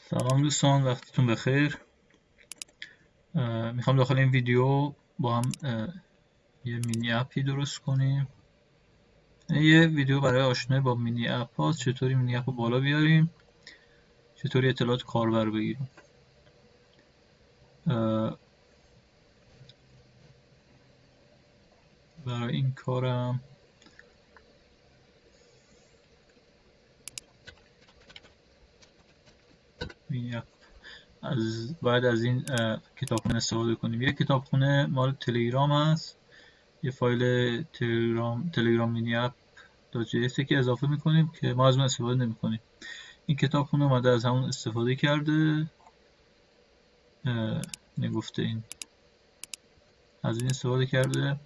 سلام دوستان، وقتتون بخیر. میخوام داخل این ویدیو با هم یه مینی اپی درست کنیم. یه ویدیو برای آشنایی با مینی اپ هاست، چطوری مینی اپ رو بالا بیاریم، چطوری اطلاعات کاربر بگیریم. برای این کارم مینی اپ باید از این کتابخونه استفاده کنیم. یه کتابخونه مال تلگرام هست، یه فایل تلگرام مینی اپ .js که اضافه میکنیم که ما از اون استفاده نمیکنیم. این کتابخونه اومده از همون استفاده کرده، نگفته این از این استفاده کرده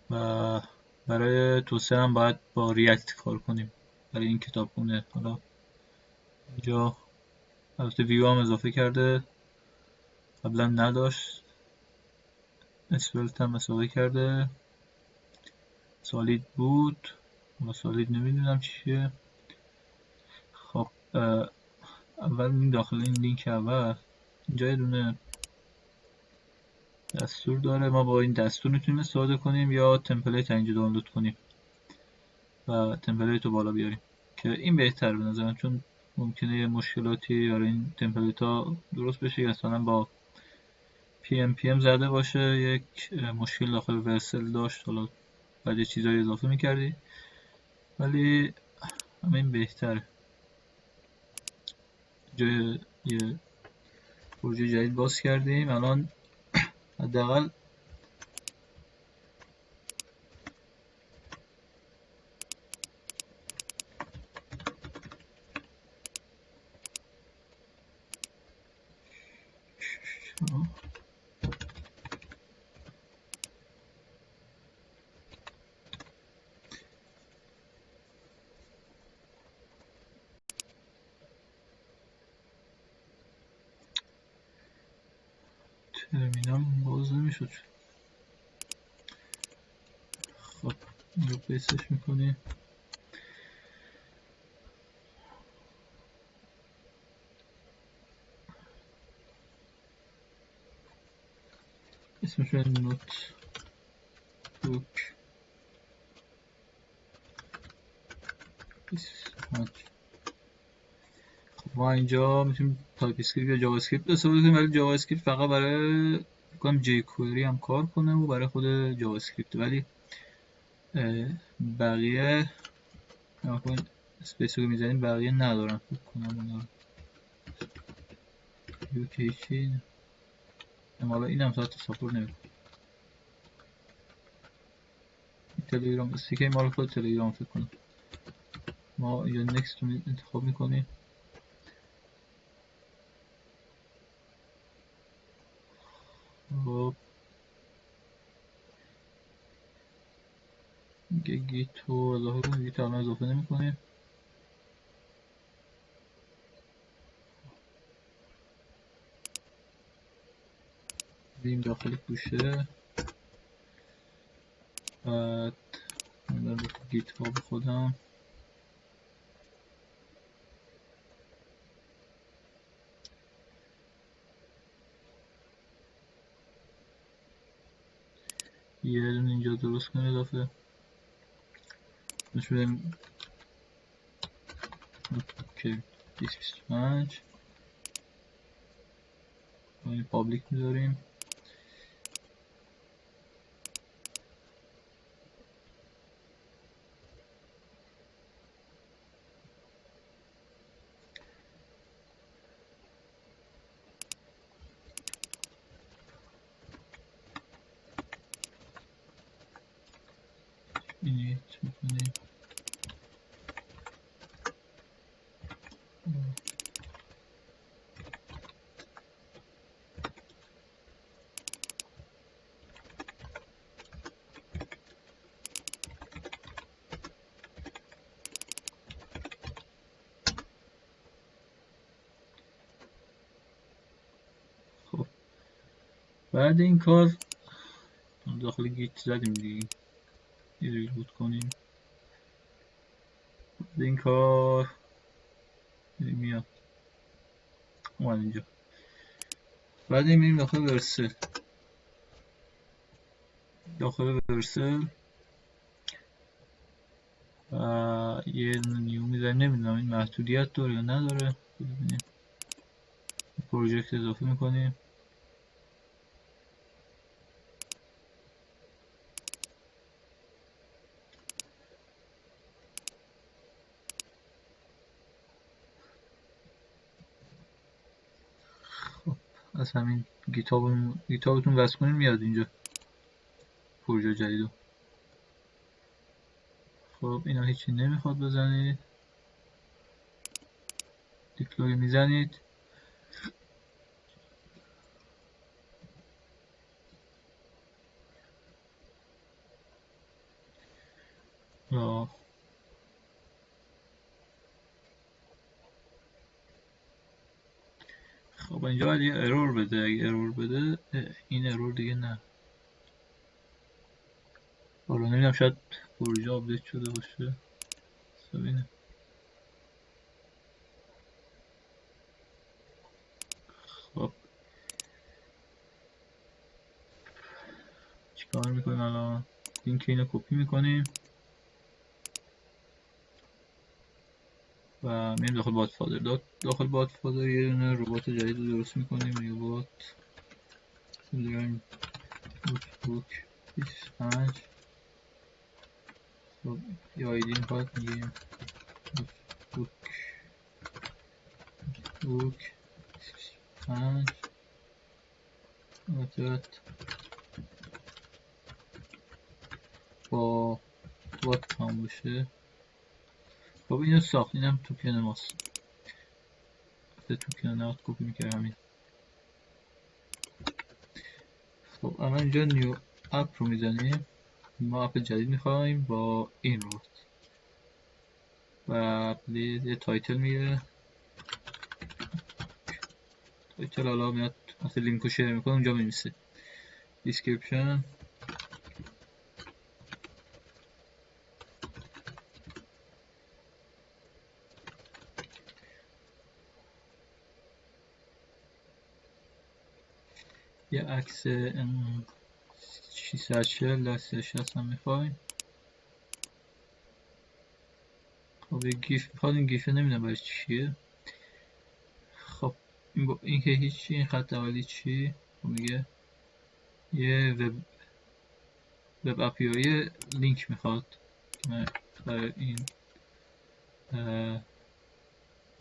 و برای توسعه هم باید با ریاکت کار کنیم برای این کتابخونه. حالا اینجا البته ویو هم اضافه کرده، قبلا نداشت. اسفلت هم اضافه کرده، سالید بود و سالید نمیدونم چیه. خب اول این داخل این لینک اول اینجا یه دونه دستور داره، ما با این دستور میتونیم استفاده کنیم یا تمپلیت اینجا دانلود کنیم و تمپلیت رو بالا بیاریم که این بهتر به نظرم، چون ممکنه یه مشکلاتی برای این تمپلیت ها درست بشه یا مثلا با PNPM زده باشه، یک مشکل داخل ورسل داشت، حالا بعد یه چیزایی اضافه میکردی، ولی همین بهتره. جای یه پروژه جدید باز کردیم، الان حداقل ترمینال باز نمیشد. خب اینجا پیستش میکنیم. اسمش رو نوت بوک ما اینجا میتونیم تایپ اسکریپت یا جاوا اسکریپت استفاده کنیم، ولی جاوا اسکریپت فقط برای کنم جی کوئری هم کار کنه و برای خود جاوا اسکریپت، ولی بقیه نکنین اسپیس رو میزنیم بقیه ندارن فکر کنم اونا یوکیچی حالا این هم ساعت ساپورت نمیکنه. تلگرام استیکر مال خود تلگرام فکر کنم. ما اینجا نکست رو انتخاب میکنیم. خب گیت رو اضافه کنیم، گیت الان اضافه نمی کنیم. بریم داخل کوشه، بعد من رو گیت هاب خودم یه دونه اینجا درست کنیم اضافه نشونیم. اوکی 25 این پابلیک میذاریم. اینیت میکنیم. خب بعد این کار داخل گیت زدیم دیگه، یه ریبوت کنیم. بعد این کار میاد اومد اینجا. بعد میریم داخل ورسل. داخل ورسل یه نیو میذاریم. نمیدونم این محدودیت داره یا نداره. ببینیم پروژکت اضافه میکنیم. خب از همین گیتابتون وصل کنیم میاد اینجا پروژه جدیدو. خب اینا هیچی نمیخواد بزنید. دیپلوی میزنید. یا خب اینجا باید یه ارور بده. اگه ارور بده این ارور دیگه نه. حالا نمیدونم شاید پروژه آپدیت شده باشه. ببینیم. خب چیکار میکنیم الان؟ لینک اینو کپی میکنیم و میریم داخل بادفادر. داخل بادفادر یه دونه ربات جدید رو درست میکنیم. ربات میذاریم بوک 25. خب یه آیدی میخواد میگیم بوک 25 متوت با وات تمام بشه. خب اینو ساخت. اینم توکن ماست. توکن نهاد کپی میکرد همین. خب الان اینجا نیو اپ رو میزنیم. ما اپ جدید میخوایم با این رو و یه تایتل میگه. تایتل حالا میاد وقتی لینکو شیر میکنه اونجا میمیسه دیسکریپشن. یه عکس 640 در 360 هم میخوایم. خب یه گیف میخواد. این گیفه نمیدونم برای چیه. خب این که هیچی. این خط اولی چی؟ خب میگه یه وب API لینک میخواد برای این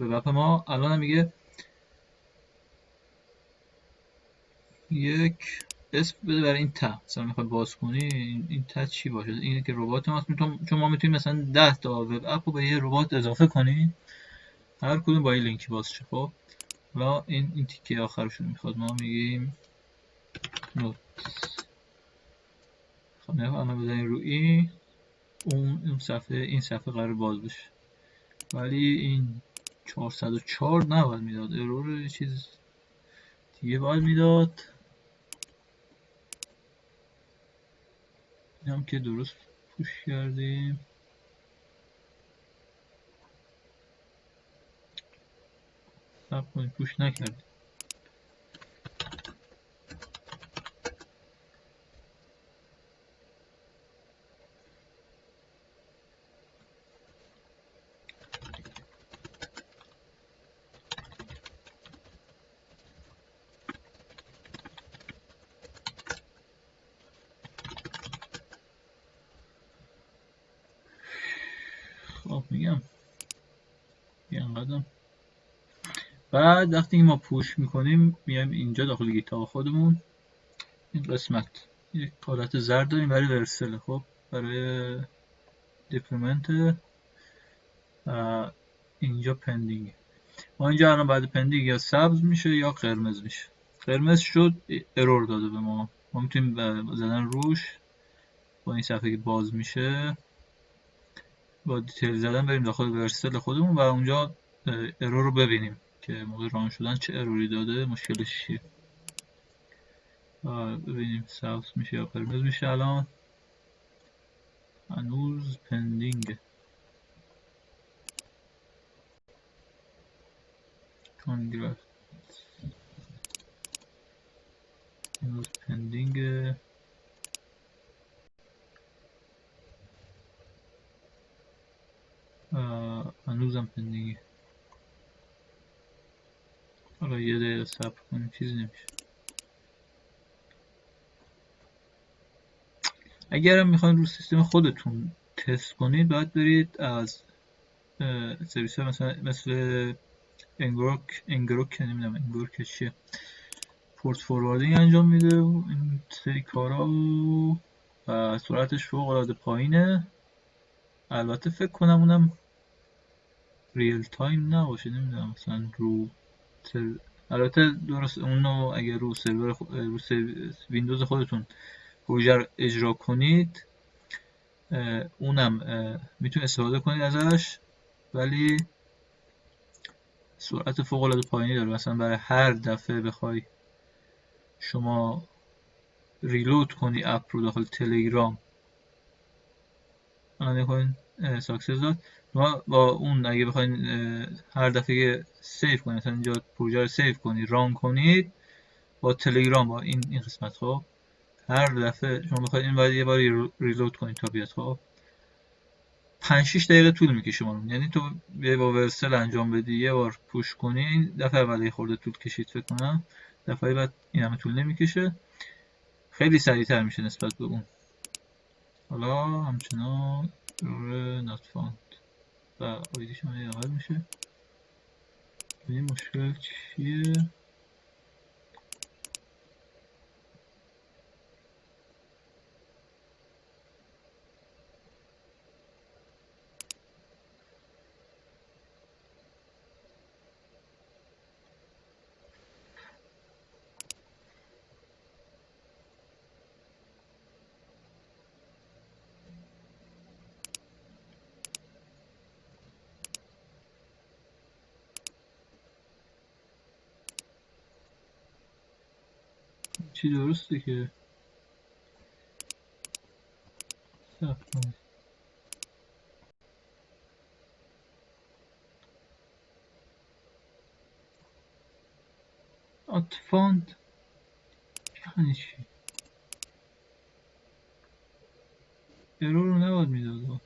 وب اپ ما. الان میگه یک اسم بده برای این ته. مثلا میخوای باز کنی این ته چی باشه. اینه که ربات ماست. چون ما میتونیم مثلا 10 تا وب اپ رو به یه ربات اضافه کنیم هر کدوم با این لینکی باز شه. خب و این تیکه آخرشون میخواد. ما میگیم نوت. خب الان بزنیم رو این صفحه قرار باز بشه ولی این 404 نباید میداد. ارور یه چیز دیگه باید میداد. این هم که درست پوش کردیم. صبر کنید پوش نکردیم. خب میگم اینقدر. بعد وقتی ما پوش میکنیم میایم اینجا داخل گیتاب خودمون این قسمت یک حالت زرد داریم برای ورسل. خب برای دیپلومنت اینجا پندینگ. ما اینجا الان بعد پندینگ یا سبز میشه یا قرمز میشه. قرمز شد ارور داده به ما. ما میتونیم زدن روش با این صفحه که باز میشه با دیتیل زدن بریم داخل ورسل خودمون و اونجا ارور رو ببینیم که موقع ران شدن چه اروری داده، مشکلش چیه. ببینیم سبز میشه یا قرمز میشه. الان هنوز پندینگه. کانگرس امروز پندینگ، هنوزم پندینگه. حالا یه دقیقه صبر کنیم، چیزی نمیشه. اگرم میخواین رو سیستم خودتون تست کنید، باید برید از سرویس ها مثل انگروک نمیدونم انگروک چیه، پورت فورواردینگ انجام میده و این سری کارا و سرعتش فوق العاده پایینه. البته فکر کنم اونم ریل تایم نباشه، نمیدونم مثلا البته درست اونو اگر رو سرور ویندوز خودتون پروژه رو اجرا کنید، اونم میتونید استفاده کنید ازش، ولی سرعت فوق العاده پایینی داره. مثلا برای هر دفعه بخوای شما ریلود کنی اپ رو داخل تلگرام، نکنین ساکسس داد، با اون اگه بخواین هر دفعه سیو کنید، مثلا اینجا پروژه رو سیو کنی ران کنید با تلگرام، با این قسمت، خب هر دفعه شما بخواید این باید یه بار ریلود کنید تا بیاد، خب 5-6 دقیقه طول میکشه شما. یعنی تو یه با ورسل انجام بدی، یه بار پوش کنی، دفعه اولی خورده طول کشید فکر کنم، دفعه بعد این همه طول نمیکشه، خیلی سریعتر میشه نسبت به اون. حالا همچنان error not found و آیدیش هم عوض میشه. این مشکل چیه؟ چی درسته که صبر کنید. not found یعنی چی؟ ارور رو نباید میداد.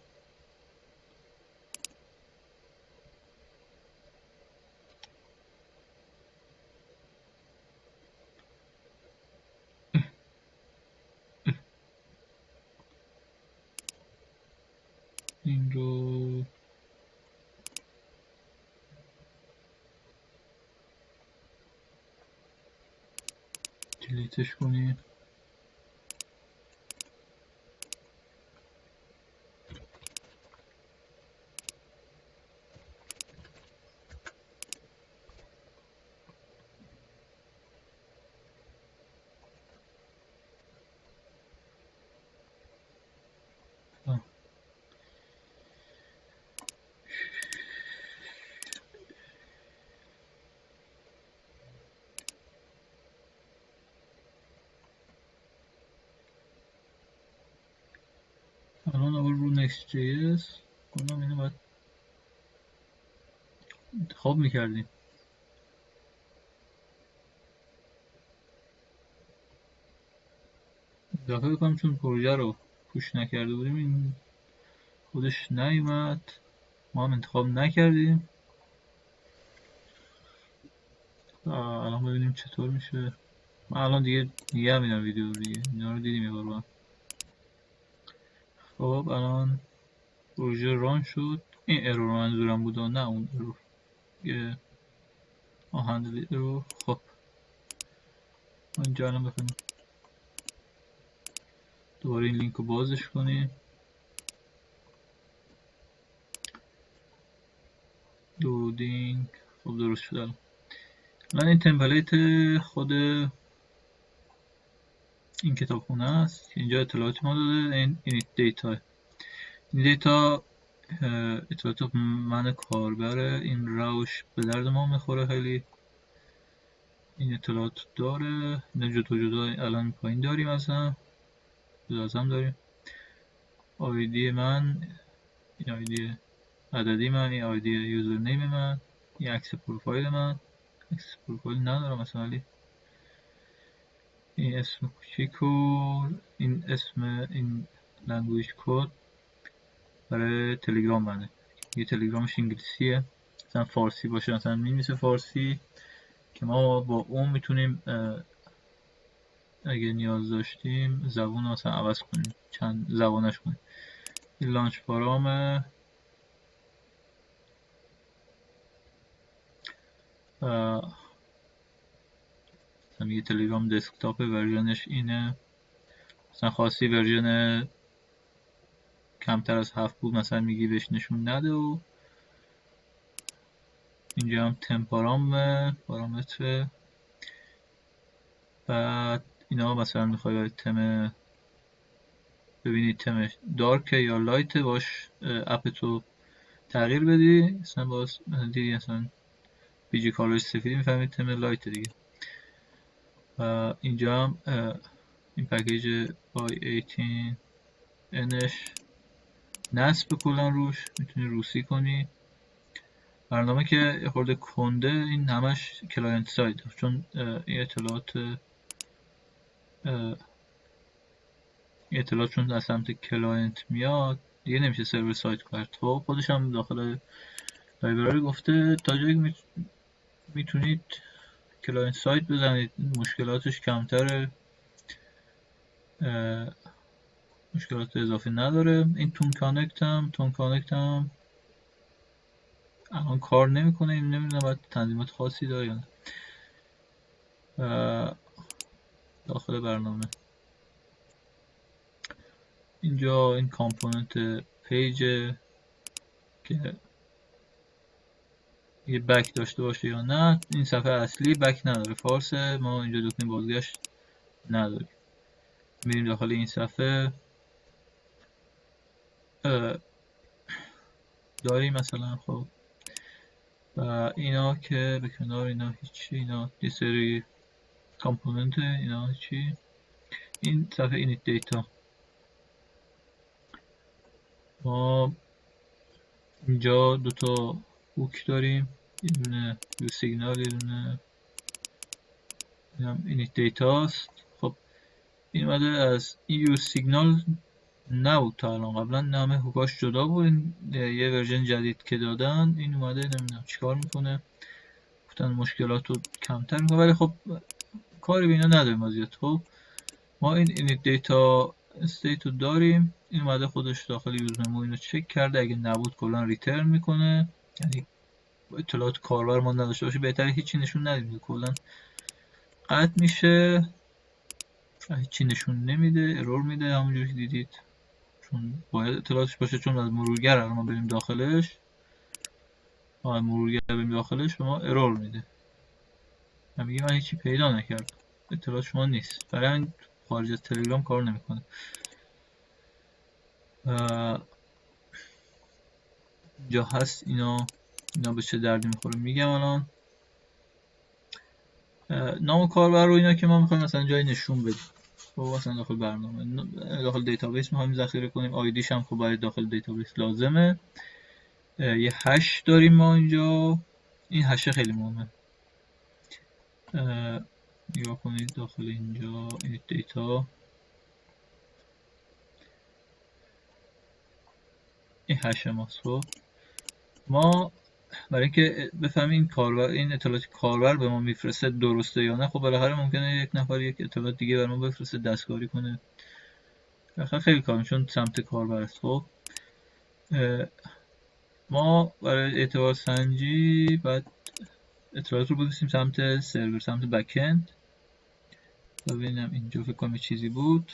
این رو دیلیتش کنیم. الان اول رو نکست جی اس کنم، اینو باید انتخاب میکردیم. دفعه بکنم چون پروژه رو پوش نکرده بودیم این خودش نیومد، ما هم انتخاب نکردیم. الان ببینیم چطور میشه. من الان دیگه هم اینا ویدیو رو اینا رو دیدیم یه بار با. خب الان پروژه ران شد. این ارور منظورم بود و نه اون ارور، یه هندل ارور. خب اینجا الان بخوایم دوباره این لینک رو بازش کنیم، لودینگ. خب درست شد. الان این تمپلیت خود این کتابخونه است که اینجا اطلاعاتی ما داده. این دیتا، این دیتا اطلاعات من کاربره. این روش به درد ما میخوره خیلی. این اطلاعات داره، اینا جدا جدا الان پایین داریم، اصلا لازم داریم. آیدی من، این آیدی عددی من، این آیدی یوزر نیم من، این عکس پروفایل من، اکسپلور کلی ندارم مثلا، ولی این اسم کوچیک و این اسم این لنگویج کد برای تلگرام بنده. یه تلگرامش انگلیسیه، مثلا فارسی باشه مثلا می‌نویسه فارسی که ما با اون میتونیم اگه نیاز داشتیم زبون مثلا عوض کنیم، چند زبانش کنیم. این لانچ بارامه مثلا میگه تلگرام دسکتاپ ورژنش اینه، مثلا خواستی ورژن کمتر از 7 بود مثلا میگی بهش نشون نده. و اینجا هم پارامتر. بعد اینا مثلا میخوای تم ببینید تمش دارک یا لایت باش اپتو تغییر بدی، مثلا باز دیدی مثلا بیجی کالرش سفیدی میفهمید تم لایت دیگه. و اینجا هم این پکیج i18 nش نصب کلا روش میتونی روسی کنی. برنامه که یه خورده کنده، این همش کلاینت ساید، چون این اطلاعات چون از سمت کلاینت میاد دیگه نمیشه سرور سایت کرد. خب خودش هم داخل لایبراری گفته تا جایی میتونید کلاینت سایت بزنید، مشکلاتش کمتره، مشکلات اضافی نداره. این تون کانکت هم الان کار نمیکنه، این نمیدونم باید تنظیمات خاصی داره یا نه. داخل برنامه اینجا این کامپوننت پیج که یه بک داشته باشه یا نه. این صفحه اصلی بک نداره، فارسه، ما اینجا دکمه بازگشت نداریم. میریم داخل این صفحه داریم مثلا. خب و اینا که به کنار اینا هیچی، اینا یه سری کامپوننت، اینا چی؟ این صفحه اینیت دیتا، ما اینجا دوتا هوک داریم، یه دونه یو سیگنال، یه دونه اینیت دیتا است. خب این اومده از یو سیگنال نبود تا الان، قبلا نامه هوکاش جدا بود، این یه ورژن جدید که دادن این اومده نمیدونم چیکار میکنه، گفتن مشکلات رو کمتر میکنه، ولی خب کاری به اینا نداریم ما زیاد. خب ما این اینیت دیتا استیت رو داریم، این اومده خودش داخل یوز ممو اینو چک کرده، اگه نبود کلا ریترن میکنه، یعنی اطلاعات کاربر ما نداشته باشه بهتره هیچی نشون ندیم، کلا قطع میشه، هیچی نشون نمیده، ارور میده همونجوری که دیدید، چون باید اطلاعاتش باشه، چون از مرورگر اگه ما بریم داخلش، به ما ارور میده، میگه من هیچی پیدا نکردم، اطلاعات شما نیست، برای همین خارج از تلگرام کار نمیکنه. جا هست اینا به چه دردی میخوره میگم الان. نام کاربر رو اینا که ما میخوایم مثلا جای نشون بدیم، خب مثلا داخل برنامه داخل دیتابیس میخوایم ذخیره کنیم، آیدیش هم خب باید داخل دیتابیس لازمه. یه هش داریم ما اینجا، این هشه خیلی مهمه، نگاه کنید داخل اینجا این دیتا، این هش ماست. خب ما برای اینکه بفهمیم کاربر این اطلاعات کاربر به ما میفرسته درسته یا نه، خب بالاخره ممکنه یک نفر یک اطلاعات دیگه بر ما بفرسته دستکاری کنه، خیلی کار چون سمت کاربر است. خب ما برای اعتبار سنجی باید اطلاعات رو بفرستیم سمت سرور، سمت بک‌اند. ببینم اینجا فکر کنم چیزی بود،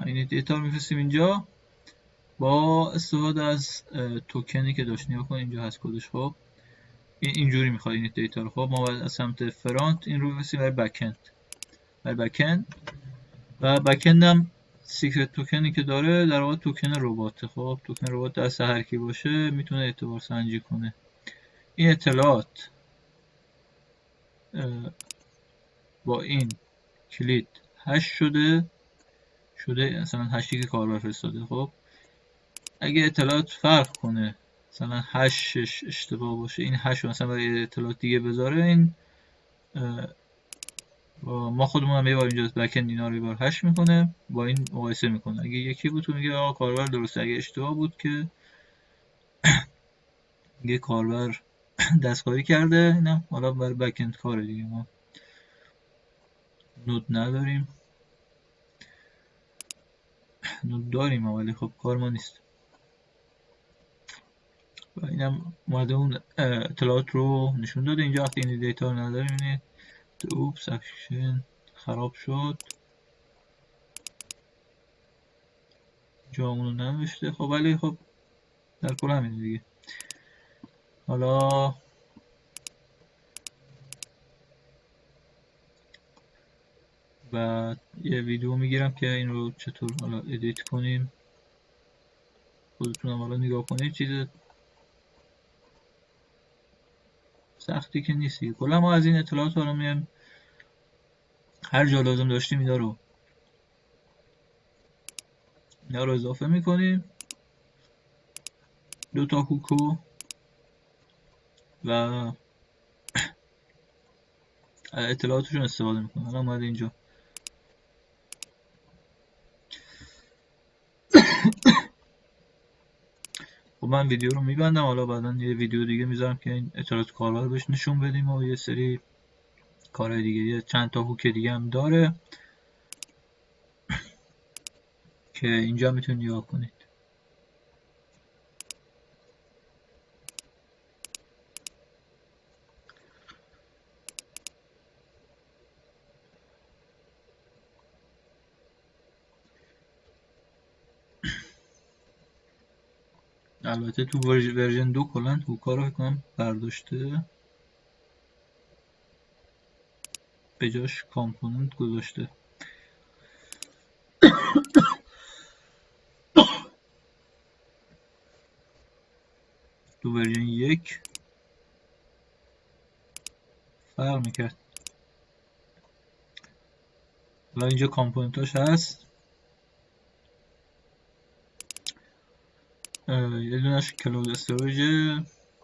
این دیتا رو میفرستیم اینجا با استفاده از توکنی که داشت. نگاه کن اینجا هست کدش. خب اینجوری میخواد این دیتا رو. خب ما باید از سمت فرانت این رو بفرستیم برای بک‌اند، و بک‌اند هم سیکرت توکنی که داره در واقع توکن رباته. خب توکن ربات دست هر کی باشه میتونه اعتبار سنجی کنه. این اطلاعات با این کلید هش شده مثلا هشتی که کاربر فرستاده. خب اگه اطلاعات فرق کنه مثلا هشش اشتباه باشه، این هش مثلا برای اطلاعات دیگه بذاره، این ما خودمون هم یه بار اینجا بک‌اند اینا رو یه بار هش میکنه، با این مقایسه میکنه. اگه یکی بود تو میگه آقا کاربر درسته، اگه اشتباه بود که میگه کاربر دستکاری کرده. اینم حالا برای بک‌اند کاره دیگه. ما نود نداریم، نود داریم ولی خب کار ما نیست. و اینم اومده اون اطلاعات رو نشون داده. اینجا وقتی این دیتا رو نداریم، اینه اوپس اکشن خراب شد، جامونو ننوشته. خب ولی خب در کل همینه دیگه. حالا بعد یه ویدیو میگیرم که این رو چطور حالا ادیت کنیم، خودتونم حالا نگاه کنید. چیز سختی که نیست دیگه. کلا ما از این اطلاعات حالا میایم هر جا لازم داشتیم اینا رو اضافه میکنیم، دو تا هوکو و اطلاعاتشون استفاده میکنیم. حالا اومده اینجا خب من ویدیو رو میبندم. حالا بعدا یه ویدیو دیگه میذارم که این اطلاعات کاربر بهش نشون بدیم و یه سری کارهای دیگه. یه چند تا هوک دیگه هم داره که اینجا میتونید نگاه کنید. البته تو ورژن 2 کلا هوکا رو کنم برداشته، به جاش کامپوننت گذاشته. تو ورژن 1 فرق میکرد. حالا اینجا کامپوننتاش هست، یه دونش کلاود استوریج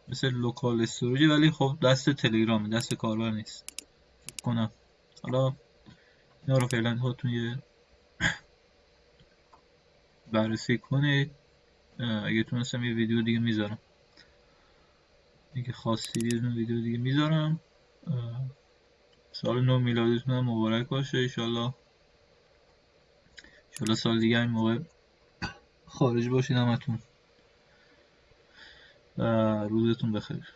مثل لوکال استوریج، ولی خب دست تلگرامه، دست کاربر نیست کنم. حالا اینا رو فعلا خودتون یه بررسی کنید. اگه تونستم یه ویدیو دیگه میذارم، اگه خواستید یه دونه ویدیو دیگه میذارم. سال نو میلادیتون هم مبارک باشه. ایشالله سال دیگه این موقع خارج باشید همتون. روزتون بخیر.